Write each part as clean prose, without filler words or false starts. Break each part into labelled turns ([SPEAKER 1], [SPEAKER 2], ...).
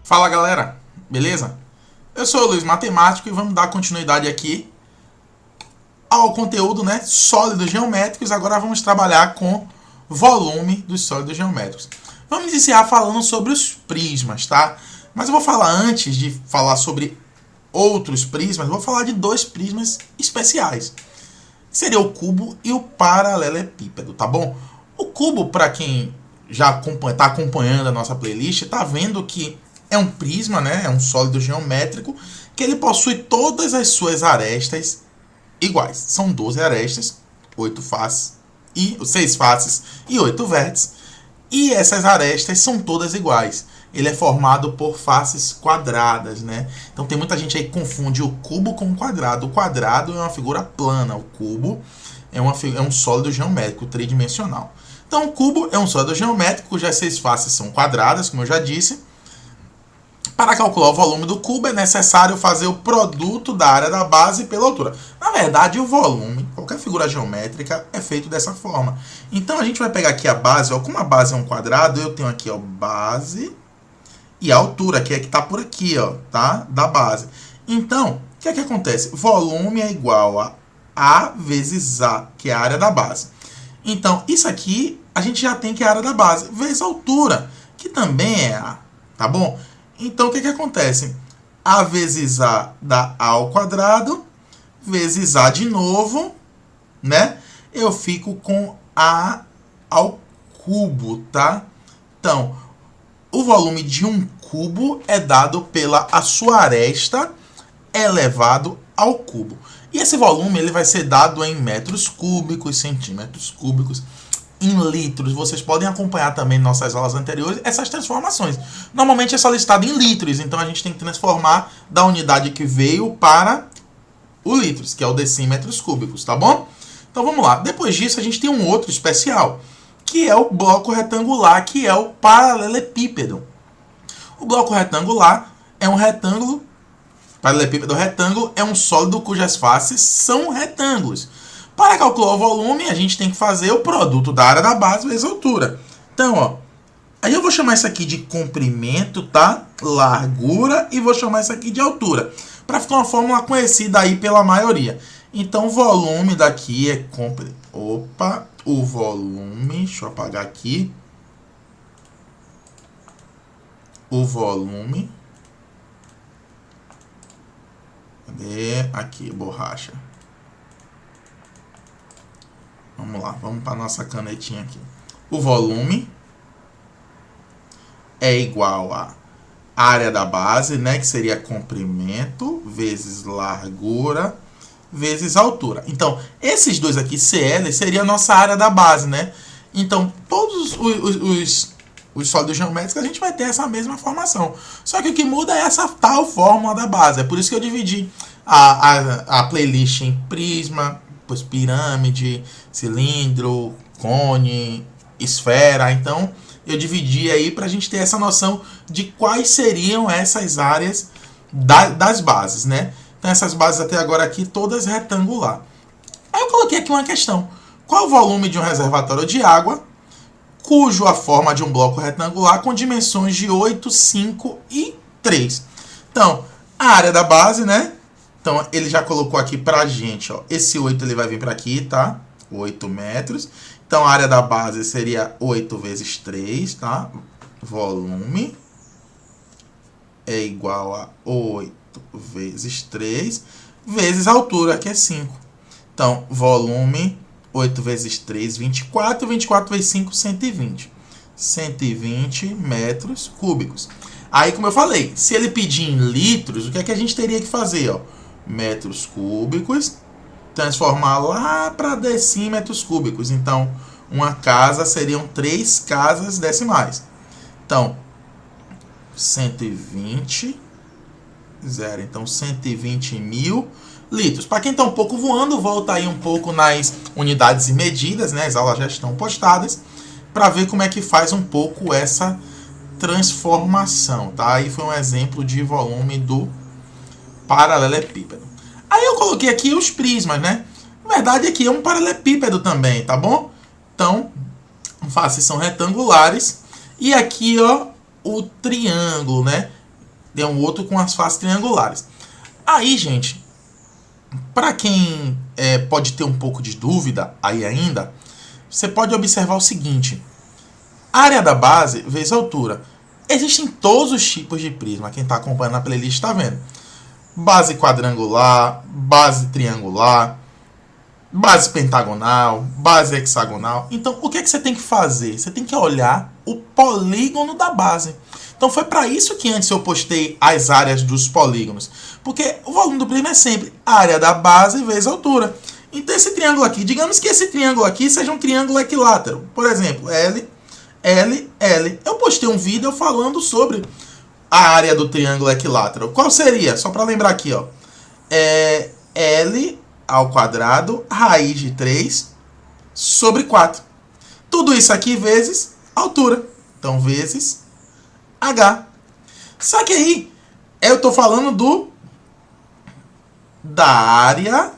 [SPEAKER 1] Fala galera, beleza? Eu sou o Luiz Matemático e vamos dar continuidade aqui ao conteúdo, né, sólidos geométricos. Agora vamos trabalhar com volume dos sólidos geométricos. Vamos iniciar falando sobre os prismas, tá? Mas eu vou falar, antes de falar sobre outros prismas, eu vou falar de dois prismas especiais. Seria o cubo e o paralelepípedo, tá bom? O cubo, para quem já está acompanhando a nossa playlist, está vendo que é um prisma, né? É um sólido geométrico que ele possui todas as suas arestas iguais. São 12 arestas, 8 faces e 6 faces e 8 vértices. E essas arestas são todas iguais. Ele é formado por faces quadradas, né? Então tem muita gente aí que confunde o cubo com o quadrado. O quadrado é uma figura plana, o cubo é um sólido geométrico tridimensional. Então o cubo é um sólido geométrico cujas 6 faces são quadradas, como eu já disse. Para calcular o volume do cubo é necessário fazer o produto da área da base pela altura. Na verdade, o volume, qualquer figura geométrica, é feito dessa forma. Então a gente vai pegar aqui a base, ó, como a base é um quadrado, eu tenho aqui, ó, base e a altura, que é que está por aqui, ó, tá? Da base. Então, o que é que acontece? Volume é igual a A vezes A, que é a área da base. Então, isso aqui a gente já tem que é a área da base, vezes a altura, que também é A, tá bom? Então, o que acontece? A vezes A dá A ao quadrado, vezes A de novo, né? Eu fico com A ao cubo, tá? Então, o volume de um cubo é dado pela a sua aresta elevado ao cubo. E esse volume ele vai ser dado em metros cúbicos, centímetros cúbicos, em litros. Vocês podem acompanhar também em nossas aulas anteriores essas transformações. Normalmente é só listado em litros, então a gente tem que transformar da unidade que veio para o litros, que é o decímetros cúbicos, tá bom? Então vamos lá. Depois disso a gente tem um outro especial, que é o bloco retangular, que é o paralelepípedo. O bloco retangular é um retângulo, paralelepípedo retângulo é um sólido cujas faces são retângulos. Para calcular o volume, a gente tem que fazer o produto da área da base vezes a altura. Então, ó, aí eu vou chamar isso aqui de comprimento, tá? Largura, e vou chamar isso aqui de altura, para ficar uma fórmula conhecida aí pela maioria. Então, o volume daqui é o volume, deixa eu apagar aqui. O volume. Cadê? Aqui, borracha. Vamos lá, vamos para a nossa canetinha aqui. O volume é igual a área da base, né, que seria comprimento vezes largura vezes altura. Então, esses dois aqui, CL, seria a nossa área da base, né? Então, todos os sólidos geométricos a gente vai ter essa mesma formação. Só que o que muda é essa tal fórmula da base. É por isso que eu dividi a playlist em prisma, depois pirâmide, cilindro, cone, esfera. Então, eu dividi aí para a gente ter essa noção de quais seriam essas áreas das bases, né? Então, essas bases até agora aqui, todas retangular. Aí eu coloquei aqui uma questão. Qual o volume de um reservatório de água cujo a forma de um bloco retangular com dimensões de 8, 5 e 3? Então, a área da base, né? Então, ele já colocou aqui pra gente, ó. Esse 8 ele vai vir para aqui, tá? 8 metros. Então, a área da base seria 8 vezes 3, tá? Volume é igual a 8 vezes 3 vezes a altura, que é 5. Então, volume, 8 vezes 3, 24. 24 vezes 5, 120. 120 metros cúbicos. Aí, como eu falei, se ele pedir em litros, o que é que a gente teria que fazer, ó? Metros cúbicos, transformar lá para decímetros cúbicos. Então, uma casa seriam 3 casas decimais. Então, 120, zero. Então, 120 mil litros. Para quem está um pouco voando, volta aí um pouco nas unidades e medidas, né? As aulas já estão postadas, para ver como é que faz um pouco essa transformação, tá? Aí foi um exemplo de volume do paralelepípedo. Aí eu coloquei aqui os prismas, né? Na verdade, aqui é um paralelepípedo também, tá bom? Então, faces são retangulares. E aqui, ó, o triângulo, né? Tem um outro com as faces triangulares. Aí, gente, para quem pode ter um pouco de dúvida aí ainda, você pode observar o seguinte. Área da base vezes altura. Existem todos os tipos de prisma. Quem está acompanhando a playlist está vendo. Base quadrangular, base triangular, base pentagonal, base hexagonal. Então, o que é que você tem que fazer? Você tem que olhar o polígono da base. Então, foi para isso que antes eu postei as áreas dos polígonos. Porque o volume do prisma é sempre a área da base vezes a altura. Então, esse triângulo aqui, digamos que esse triângulo aqui seja um triângulo equilátero. Por exemplo, L, L, L. Eu postei um vídeo falando sobre a área do triângulo equilátero. Qual seria? Só para lembrar aqui, ó. L ao quadrado, raiz de 3 sobre 4. Tudo isso aqui vezes altura. Então, vezes H. Só que aí, eu estou falando da área,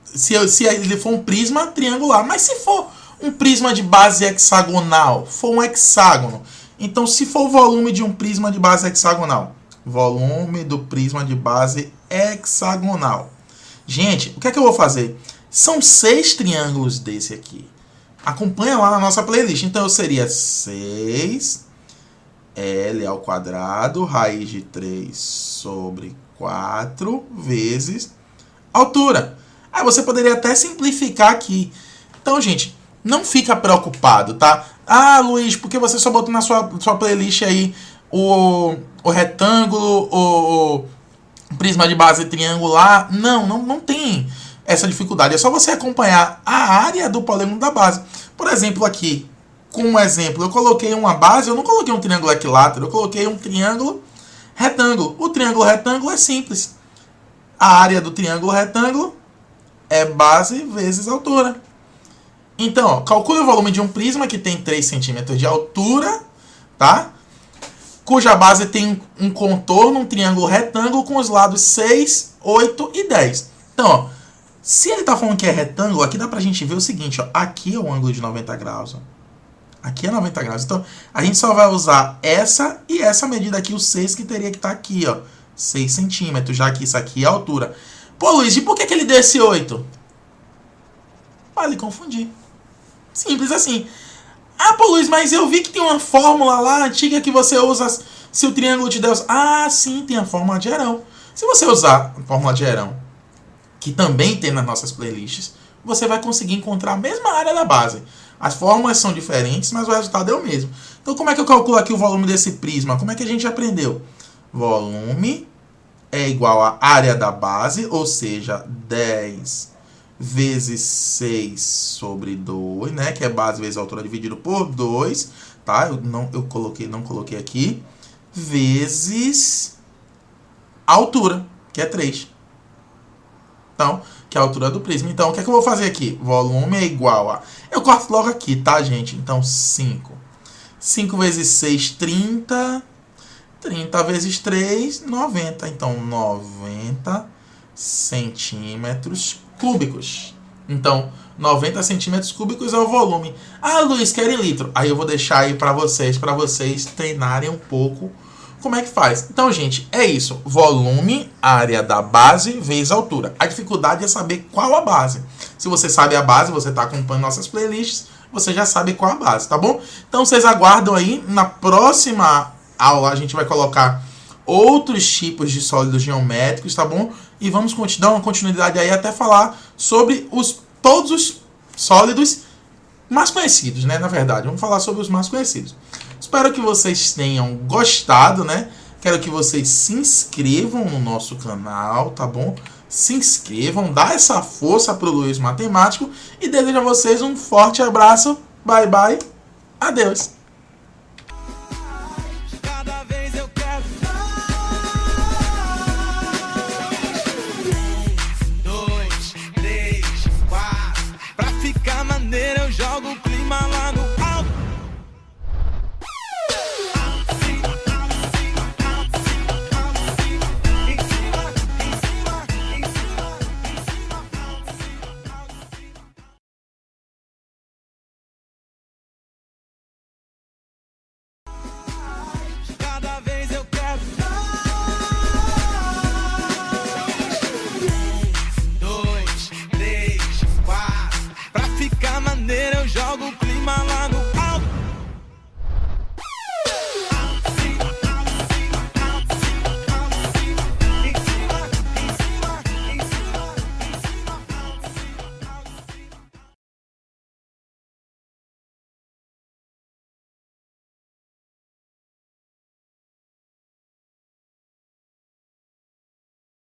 [SPEAKER 1] se ele for um prisma triangular. Mas se for um prisma de base hexagonal, for um hexágono, então se for o volume de um prisma de base hexagonal, volume do prisma de base hexagonal. Gente, o que é que eu vou fazer? São 6 triângulos desse aqui. Acompanha lá na nossa playlist. Então, eu seria 6 L ao quadrado, raiz de 3 sobre 4, vezes altura. Aí você poderia até simplificar aqui. Então, gente, não fica preocupado, tá? Ah, Luiz, por que você só botou na sua playlist aí o retângulo, o prisma de base triangular? Não tem essa dificuldade. É só você acompanhar a área do polígono da base. Por exemplo, aqui, como um exemplo, eu coloquei uma base, eu não coloquei um triângulo equilátero, eu coloquei um triângulo retângulo. O triângulo retângulo é simples. A área do triângulo retângulo é base vezes altura. Então, ó, calcule o volume de um prisma que tem 3 centímetros de altura, tá? Cuja base tem um contorno, um triângulo retângulo com os lados 6, 8 e 10. Então, ó, se ele está falando que é retângulo, aqui dá pra gente ver o seguinte, ó, aqui é o ângulo de 90 graus, ó. Aqui é 90 graus. Então, a gente só vai usar essa e essa medida aqui, o 6, que teria que estar aqui, ó. 6 centímetros, já que isso aqui é a altura. Pô, Luiz, e por que ele deu esse 8? Para lhe confundir. Simples assim. Ah, pô, Luiz, mas eu vi que tem uma fórmula lá antiga que você usa se o triângulo te der... Ah, sim, tem a fórmula de Herão. Se você usar a fórmula de Herão, que também tem nas nossas playlists, você vai conseguir encontrar a mesma área da base. As fórmulas são diferentes, mas o resultado é o mesmo. Então, como é que eu calculo aqui o volume desse prisma? Como é que a gente aprendeu? Volume é igual à área da base, ou seja, 10 vezes 6 sobre 2, né? Que é base vezes altura dividido por 2, tá? Não coloquei aqui. Vezes altura, que é 3. Então, que é a altura do prisma. Então, o que é que eu vou fazer aqui? Volume é igual a... Eu corto logo aqui, tá, gente? Então, 5. 5 vezes 6, 30. 30 vezes 3, 90. Então, 90 centímetros cúbicos. Então, 90 centímetros cúbicos é o volume. Ah, Luiz, quer em litro? Aí eu vou deixar aí para vocês treinarem um pouco como é que faz. Então, gente, é isso. Volume, área da base, vezes altura. A dificuldade é saber qual a base. Se você sabe a base, você está acompanhando nossas playlists, você já sabe qual a base, tá bom? Então, vocês aguardam aí. Na próxima aula, a gente vai colocar outros tipos de sólidos geométricos, tá bom? E vamos dar uma continuidade aí até falar sobre todos os sólidos mais conhecidos, né? Na verdade, vamos falar sobre os mais conhecidos. Espero que vocês tenham gostado, né? Quero que vocês se inscrevam no nosso canal, tá bom? Se inscrevam, dá essa força pro Luiz Matemático e desejo a vocês um forte abraço. Bye, bye. Adeus.
[SPEAKER 2] Eu jogo o clima lá no ficar maneiro, eu jogo o clima lá no